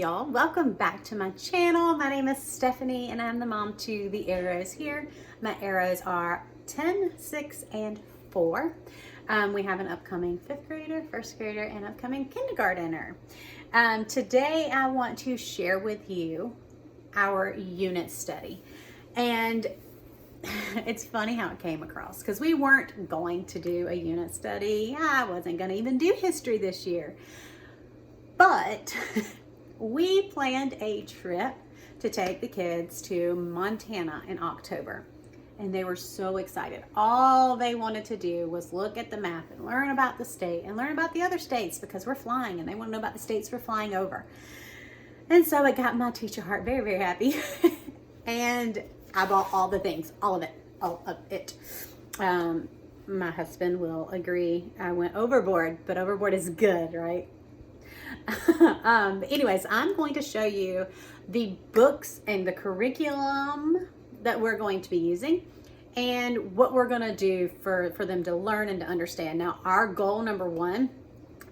y'all? Welcome back to my channel. My name is Stephanie and I'm the mom to the arrows here. My arrows are 10, 6, and 4. We have an upcoming 5th grader, 1st grader, and upcoming kindergartner. Today I want to share with you our unit study. And it's funny how it came across because we weren't going to do a unit study. I wasn't going to even do history this year. But we planned a trip to take the kids to Montana in October. And they were so excited. All they wanted to do was look at the map and learn about the state and learn about the other states because we're flying and they want to know about the states we're flying over. And so it got my teacher heart very, very happy. And I bought all the things, all of it. My husband will agree I went overboard, but overboard is good, right? Anyways, I'm going to show you the books and the curriculum that we're going to be using and what we're going to do for them to learn and to understand. Now, our goal number one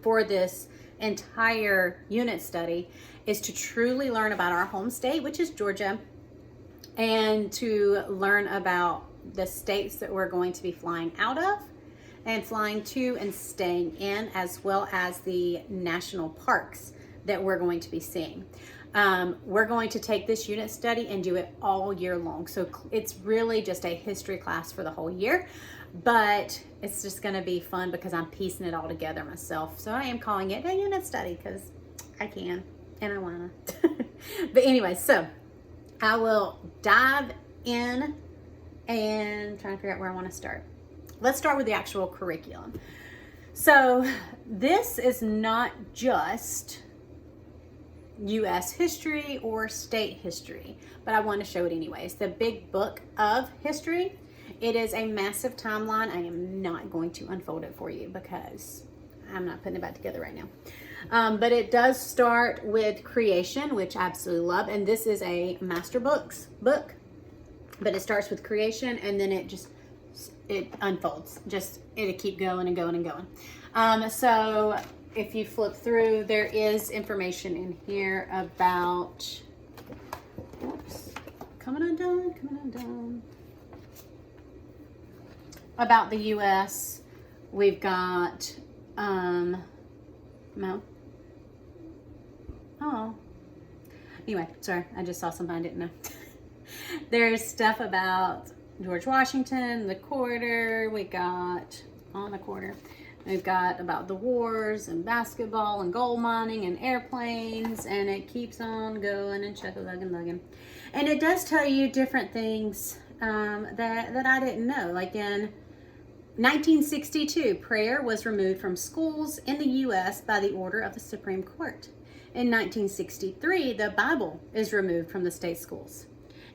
for this entire unit study is to truly learn about our home state, which is Georgia, and to learn about the states that we're going to be flying out of and flying to and staying in, as well as the national parks that we're going to be seeing. We're going to take this unit study and do it all year long. So it's really just a history class for the whole year, but it's just gonna be fun because I'm piecing it all together myself. So I am calling it a unit study because I can and I wanna. But anyway, so I will dive in and try to figure out where I wanna start. Let's start with the actual curriculum. So this is not just U.S. history or state history, but I want to show it anyways. The big book of history. It is a massive timeline. I am not going to unfold it for you because I'm not putting it back together right now. But it does start with creation, which I absolutely love. And this is a master books book, but it starts with creation and then it unfolds. It'll keep going and going and going. So if you flip through, there is information in here about, coming undone. About the U.S. We've got, no. Oh. Anyway, sorry, I just saw something I didn't know. There's stuff about George Washington, the quarter, we've got about the wars and basketball and gold mining and airplanes, and it keeps on going and chuck-a-lug-and-lugging. And it does tell you different things that I didn't know. Like in 1962, prayer was removed from schools in the U.S. by the order of the Supreme Court. In 1963, the Bible is removed from the state schools.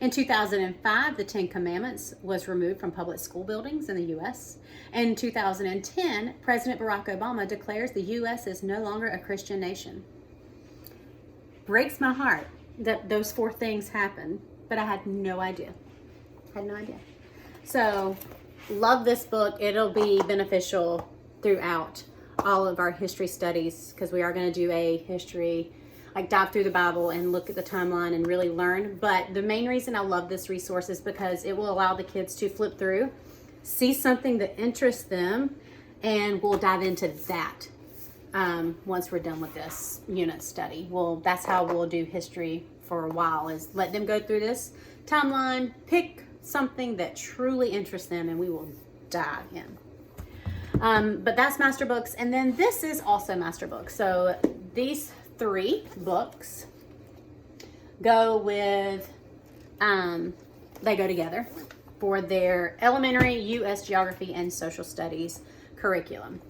In 2005, the 10 Commandments was removed from public school buildings in the U.S. In 2010, President Barack Obama declares the U.S. is no longer a Christian nation. Breaks my heart that those 4 things happened, but I had no idea. So, love this book. It'll be beneficial throughout all of our history studies because we are going to do a history, like dive through the Bible and look at the timeline and really learn. But the main reason I love this resource is because it will allow the kids to flip through, see something that interests them, and we'll dive into that once we're done with this unit study. Well, that's how we'll do history for a while, is let them go through this timeline, pick something that truly interests them, and we will dive in. But that's master books, and then this is also master books. So these 3 books go with, they go together for their elementary U.S. geography and social studies curriculum.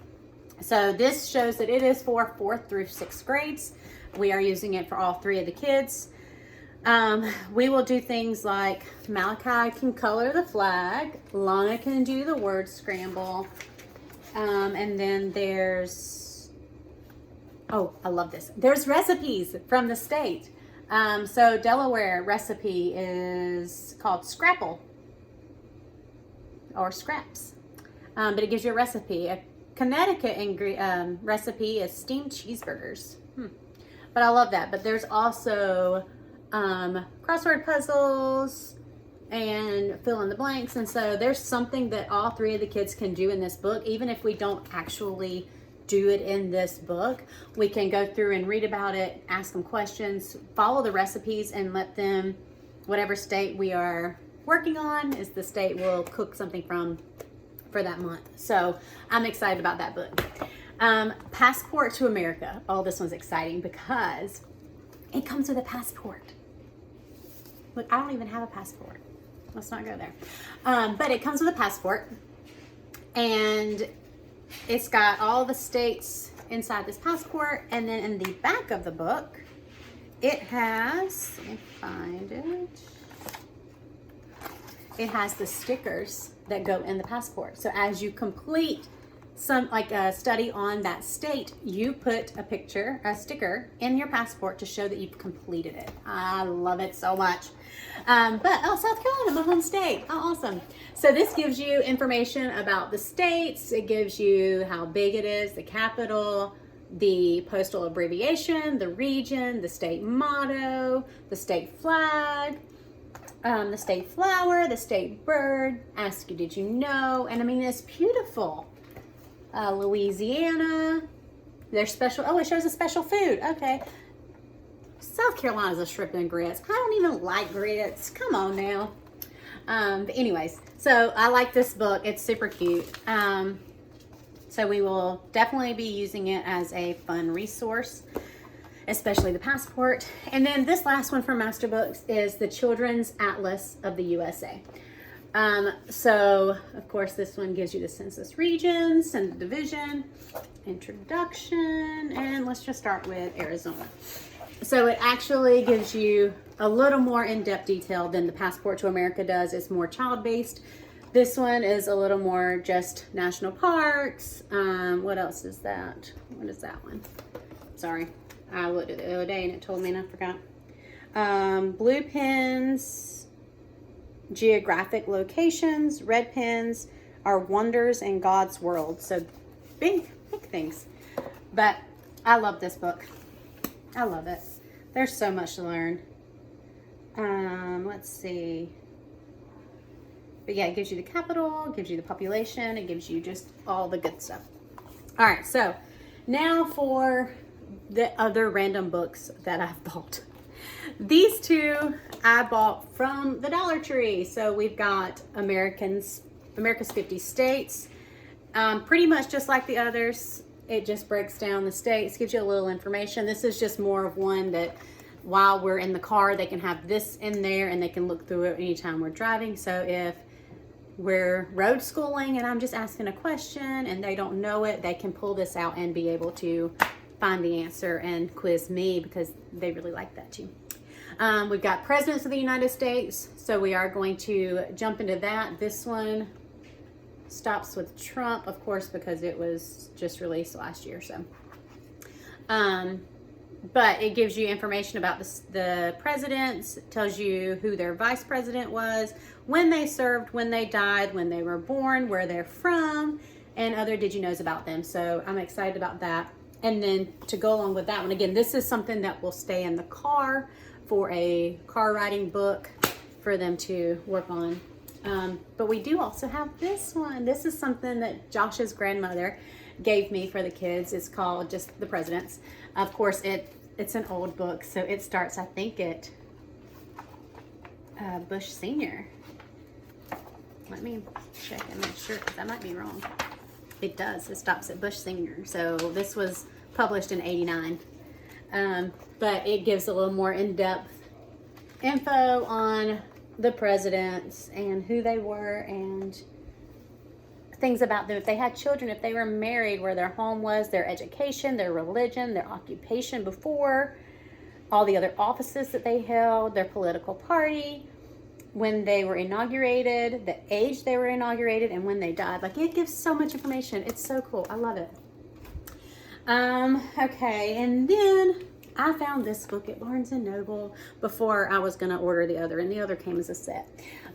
So this shows that it is for 4th through 6th grades. We are using it for all 3 of the kids. We will do things like Malachi can color the flag, Lana can do the word scramble, and then there's, oh, I love this. There's recipes from the state. So Delaware recipe is called Scrapple or Scraps, but it gives you a recipe. A Connecticut recipe is steamed cheeseburgers. But I love that. But there's also crossword puzzles and fill in the blanks. And so there's something that all three of the kids can do in this book. Even if we don't actually do it in this book, we can go through and read about it, ask them questions, follow the recipes, and let them, whatever state we are working on is the state we'll cook something from for that month. So I'm excited about that book. Passport to America. Oh, this one's exciting because it comes with a passport. Look, I don't even have a passport. Let's not go there. But it comes with a passport, and it's got all the states inside this passport. And then in the back of the book, it has, let me find it. It has the stickers that go in the passport. So as you complete some, like a study on that state, you put a picture, a sticker in your passport to show that you've completed it. I love it so much. South Carolina, my home state. Oh, awesome. So this gives you information about the states. It gives you how big it is, the capital, the postal abbreviation, the region, the state motto, the state flag, the state flower, the state bird, ask you, did you know? And I mean, it's beautiful. Louisiana, their special, oh, it shows a special food. Okay. South Carolina's a shrimp and grits. I don't even like grits. Come on now. But anyways, so I like this book. It's super cute. So we will definitely be using it as a fun resource, especially the passport. And then this last one from Master Books is the Children's Atlas of the USA. So of course this one gives you the census regions and the division, introduction, and let's just start with Arizona. So it actually gives you a little more in-depth detail than the Passport to America does. It's more child-based. This one is a little more just national parks. What else is that? What is that one? Sorry, I looked at it the other day and it told me and I forgot. Blue pens, geographic locations. Red pens are wonders in God's world. So big things. But I love this book. I love it. There's so much to learn. Let's see. But yeah, it gives you the capital, gives you the population, it gives you just all the good stuff. All right, so now for the other random books that I've bought. These two I bought from the Dollar Tree. So we've got America's 50 States. Pretty much just like the others. It just breaks down the states, gives you a little information. This is just more of one that while we're in the car, they can have this in there and they can look through it anytime we're driving. So if we're road schooling and I'm just asking a question and they don't know it, they can pull this out and be able to find the answer and quiz me because they really like that too. We've got Presidents of the United States. So we are going to jump into that. This one stops with Trump, of course, because it was just released last year. So, but it gives you information about the presidents, tells you who their vice president was, when they served, when they died, when they were born, where they're from, and other did you knows about them. So I'm excited about that. And then to go along with that one, again, this is something that will stay in the car for a car riding book for them to work on. But we do also have this one. This is something that Josh's grandmother gave me for the kids. It's called just The Presidents. Of course, it's an old book, so it starts, I think, at Bush Senior. Let me check and make sure, because I might be wrong. It does. It stops at Bush Senior. So this was published in '89. But it gives a little more in-depth info on the presidents and who they were and things about them. If they had children, if they were married, where their home was, their education, their religion, their occupation before, all the other offices that they held, their political party, when they were inaugurated, the age they were inaugurated, and when they died. Like, it gives so much information. It's so cool. I love it. Okay, and then I found this book at Barnes & Noble before I was going to order the other, and the other came as a set.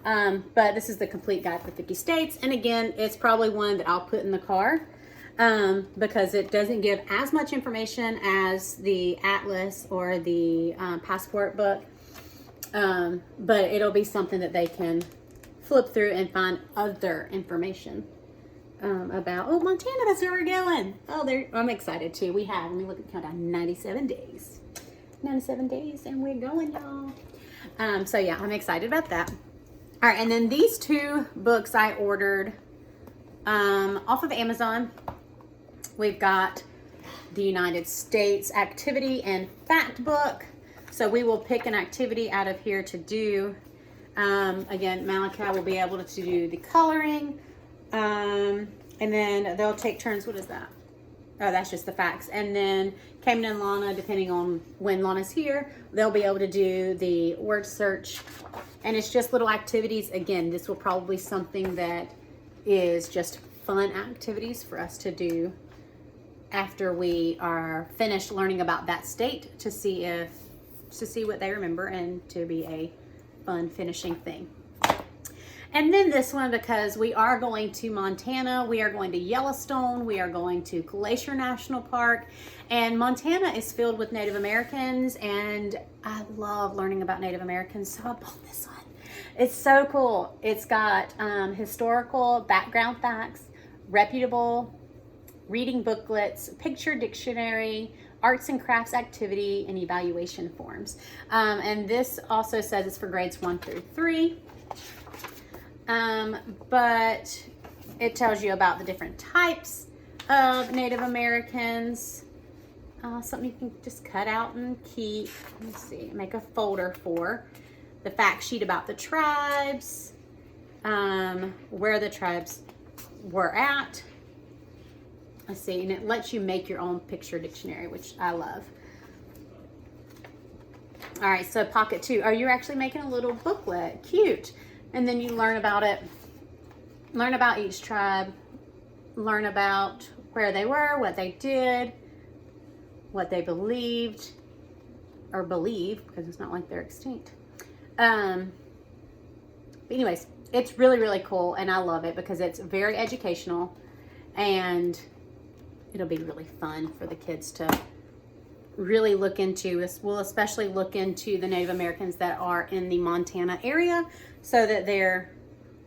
But this is the Complete Guide for 50 States, and again, it's probably one that I'll put in the car because it doesn't give as much information as the atlas or the passport book. But it'll be something that they can flip through and find other information about. Oh, Montana, that's where we're going. Oh, I'm excited too. Let me look at the countdown, 97 days. 97 days and we're going, y'all. So yeah, I'm excited about that. All right, and then these two books I ordered off of Amazon. We've got the United States Activity and Fact Book. So we will pick an activity out of here to do. Again, Malachi will be able to do the coloring. And then they'll take turns. What is that? Oh, that's just the facts. And then Cayman and Lana, depending on when Lana's here, they'll be able to do the word search. And it's just little activities. Again, this will probably be something that is just fun activities for us to do after we are finished learning about that state, to see what they remember, and to be a fun finishing thing. And then this one, because we are going to Montana, we are going to Yellowstone, we are going to Glacier National Park, and Montana is filled with Native Americans, and I love learning about Native Americans, so I bought this one. It's so cool. It's got historical background facts, reputable reading booklets, picture dictionary, arts and crafts activity, and evaluation forms. And this also says it's for grades 1 through 3. But it tells you about the different types of Native Americans. Something you can just cut out and keep. Let's see, make a folder for the fact sheet about the tribes, where the tribes were at. Let's see, and it lets you make your own picture dictionary, which I love. All right, so pocket 2. Oh, you're actually making a little booklet. Cute. And then you learn about it, learn about each tribe, learn about where they were, what they did, what they believed, or believe, because it's not like they're extinct. But anyways, it's really, really cool, and I love it because it's very educational, and it'll be really fun for the kids to really look into. We'll especially look into the Native Americans that are in the Montana area, so that they're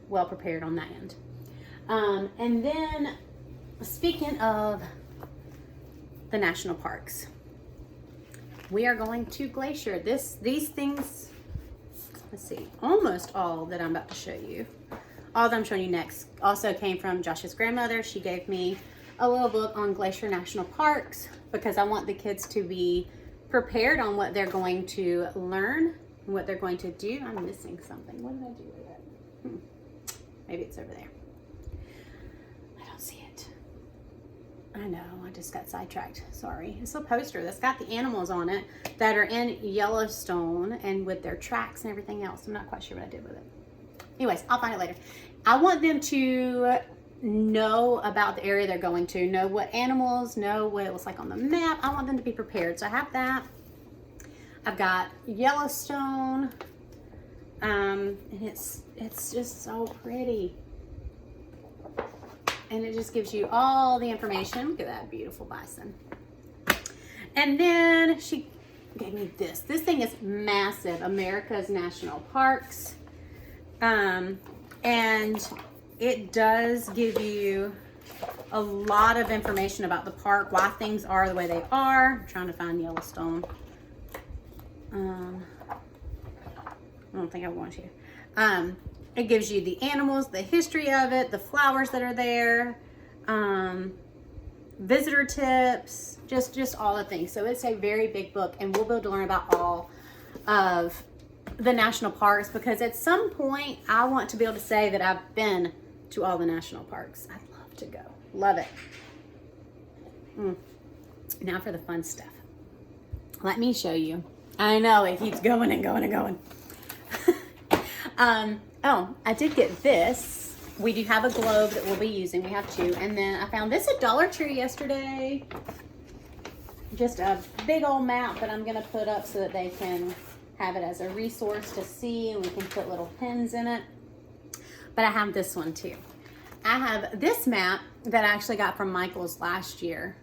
well prepared on that end. And then, speaking of the national parks, we are going to Glacier. These things, let's see, almost all that I'm about to show you, all that I'm showing you next, also came from Josh's grandmother. She gave me a little book on Glacier National Parks because I want the kids to be prepared on what they're going to learn and what they're going to do. I'm missing something. What did I do with it? Maybe it's over there. I don't see it. I know, I just got sidetracked. Sorry. It's a poster that's got the animals on it that are in Yellowstone and with their tracks and everything else. I'm not quite sure what I did with it. Anyways, I'll find it later. I want them to know about the area they're going to, know what animals, know what it looks like on the map. I want them to be prepared. So I have that. I've got Yellowstone. And it's just so pretty. And it just gives you all the information. Look at that beautiful bison. And then she gave me this. This thing is massive. America's National Parks. And it does give you a lot of information about the park, why things are the way they are. I'm trying to find Yellowstone. I don't think I want to. It gives you the animals, the history of it, the flowers that are there, visitor tips, just all the things. So it's a very big book, and we'll be able to learn about all of the national parks, because at some point I want to be able to say that I've been to all the national parks. I'd love to go. Love it. Now for the fun stuff. Let me show you. I know it keeps going and going and going. Oh, I did get this. We do have a globe that we'll be using. We have 2. And then I found this at Dollar Tree yesterday. Just a big old map that I'm going to put up so that they can have it as a resource to see, and we can put little pins in it. But I have this one too. I have this map that I actually got from Michael's last year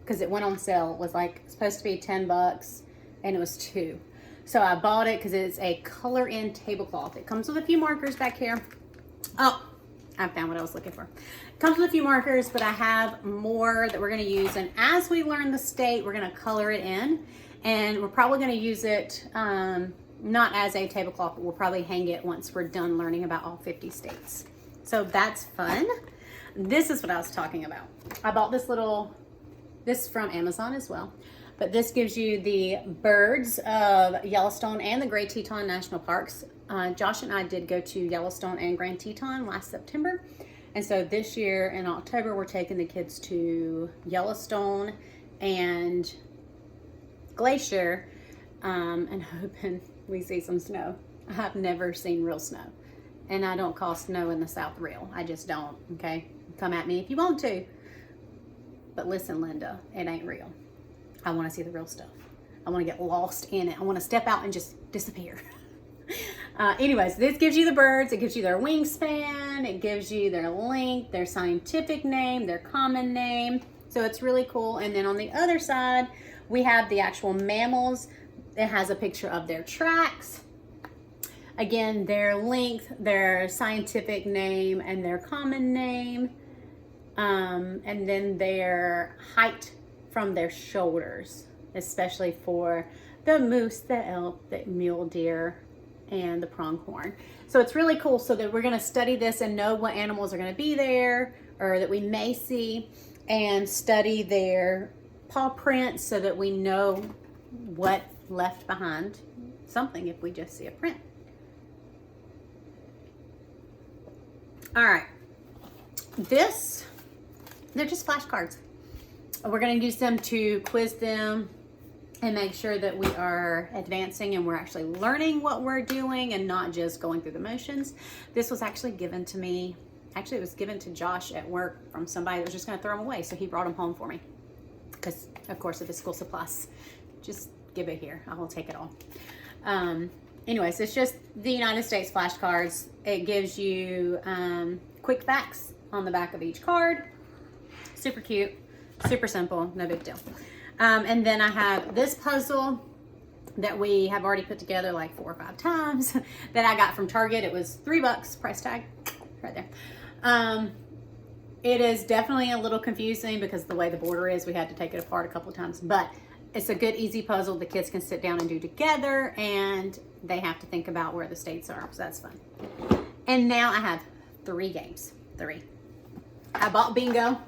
because it went on sale. It was like supposed to be $10 and it was 2. So I bought it because it's a color in tablecloth. It comes with a few markers back here. Oh, I found what I was looking for. It comes with a few markers, but I have more that we're going to use. And as we learn the state, we're going to color it in. And we're probably going to use it not as a tablecloth, but we'll probably hang it once we're done learning about all 50 states. So that's fun. This is what I was talking about. I bought this from Amazon as well. But this gives you the birds of Yellowstone and the Great Teton National Parks. Josh and I did go to Yellowstone and Grand Teton last September. And so this year in October, we're taking the kids to Yellowstone and Glacier and hoping we see some snow. I've never seen real snow. And I don't call snow in the South real. I just don't, okay? Come at me if you want to. But listen, Linda, it ain't real. I want to see the real stuff. I want to get lost in it. I want to step out and just disappear. Anyways, this gives you the birds. It gives you their wingspan. It gives you their length, their scientific name, their common name. So it's really cool. And then on the other side, we have the actual mammals. It has a picture of their tracks. Again, their length, their scientific name, and their common name. And then their height from their shoulders, especially for the moose, the elk, the mule deer, and the pronghorn. So it's really cool so that we're going to study this and know what animals are going to be there or that we may see, and study their paw prints so that we know what left behind something if we just see a print. All right, they're just flashcards. We're going to use them to quiz them and make sure that we are advancing and we're actually learning what we're doing and not just going through the motions. This was actually given to me. Actually, it was given to Josh at work from somebody that was just going to throw them away. So he brought them home for me because, of course, of his school supplies. Just give it here. I will take it all. Anyways, it's just the United States flashcards. It gives you quick facts on the back of each card. Super cute. Super simple, no big deal. And then I have this puzzle that we have already put together like 4 or 5 times that I got from Target. It was $3, price tag right there. It is definitely a little confusing because the way the border is, we had to take it apart a couple of times, but it's a good, easy puzzle the kids can sit down and do together, and they have to think about where the states are, so that's fun. And now I have 3 games. 3. I bought bingo.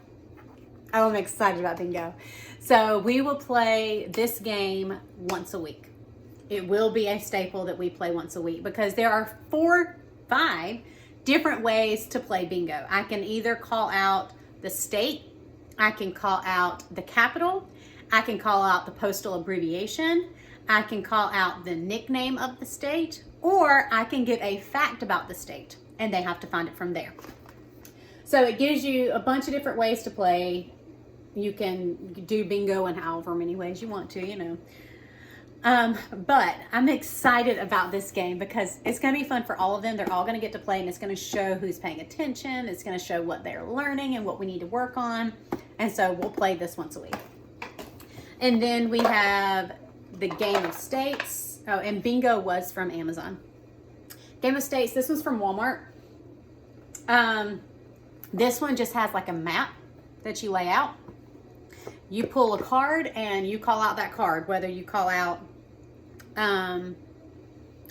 Oh, I'm excited about bingo. So we will play this game once a week. It will be a staple that we play once a week because there are 4, 5 different ways to play bingo. I can either call out the state, I can call out the capital, I can call out the postal abbreviation, I can call out the nickname of the state, or I can give a fact about the state and they have to find it from there. So it gives you a bunch of different ways to play. You can do bingo in however many ways you want to, you know. But I'm excited about this game because it's going to be fun for all of them. They're all going to get to play, and it's going to show who's paying attention. It's going to show what they're learning and what we need to work on. And so we'll play this once a week. And then we have the Game of States. Oh, and bingo was from Amazon. Game of States, this was from Walmart. This one just has like a map that you lay out. You pull a card and you call out that card, whether you call out,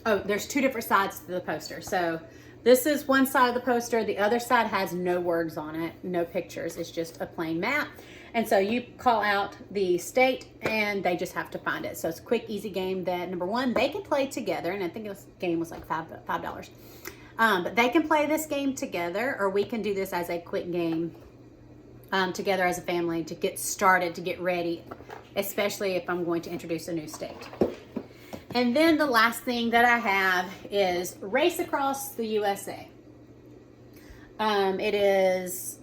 there's 2 different sides to the poster. So this is one side of the poster. The other side has no words on it, no pictures. It's just a plain map. And so you call out the state and they just have to find it. So it's a quick, easy game that, number one, they can play together. And I think this game was like $5. But they can play this game together, or we can do this as a quick game together as a family to get started, to get ready, especially if I'm going to introduce a new state. And then the last thing that I have is Race Across the USA. It is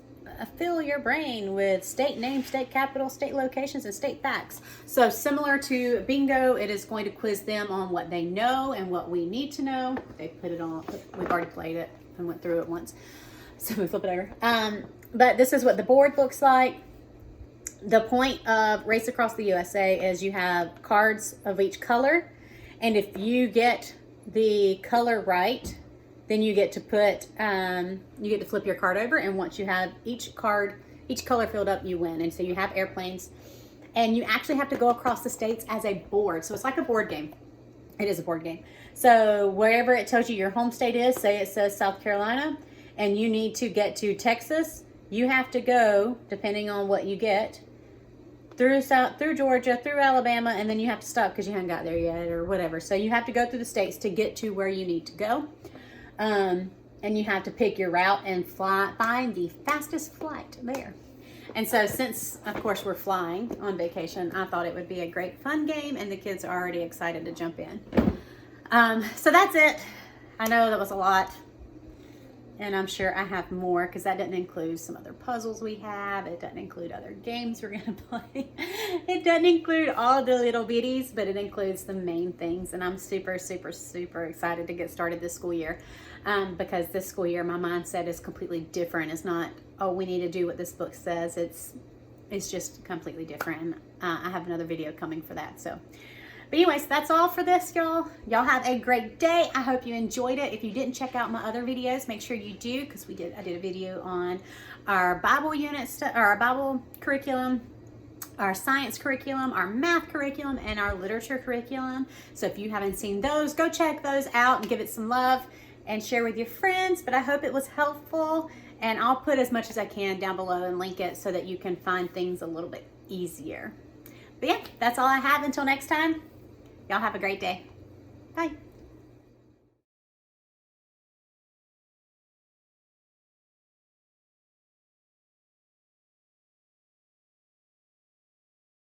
fill your brain with state names, state capital, state locations, and state facts. So similar to bingo, it is going to quiz them on what they know and what we need to know. They put it on, we've already played it and went through it once. So we flip it over. But this is what the board looks like. The point of Race Across the USA is you have cards of each color, and if you get the color right, then you get to put you get to flip your card over, and once you have each color filled up, you win. And so you have airplanes, and you actually have to go across the states as a board. So it's like a board game. It is a board game. So wherever it tells you your home state is, say it says South Carolina, and you need to get to Texas, you have to go, depending on what you get, through Georgia, through Alabama, and then you have to stop because you haven't got there yet or whatever. So you have to go through the states to get to where you need to go. And you have to pick your route and find the fastest flight there. And so since, of course, we're flying on vacation, I thought it would be a great fun game, and the kids are already excited to jump in. So that's it. I know that was a lot. And I'm sure I have more because that doesn't include some other puzzles we have. It doesn't include other games we're going to play. It doesn't include all the little bitties, but it includes the main things. And I'm super, super, super excited to get started this school year because this school year my mindset is completely different. It's not, oh, we need to do what this book says. It's just completely different. And I have another video coming for that. So. But anyways, that's all for this, y'all. Y'all have a great day. I hope you enjoyed it. If you didn't check out my other videos, make sure you do, because I did a video on our Bible our Bible curriculum, our science curriculum, our math curriculum, and our literature curriculum. So if you haven't seen those, go check those out and give it some love and share with your friends. But I hope it was helpful, and I'll put as much as I can down below and link it so that you can find things a little bit easier. But yeah, that's all I have. Until next time. Y'all have a great day. Bye.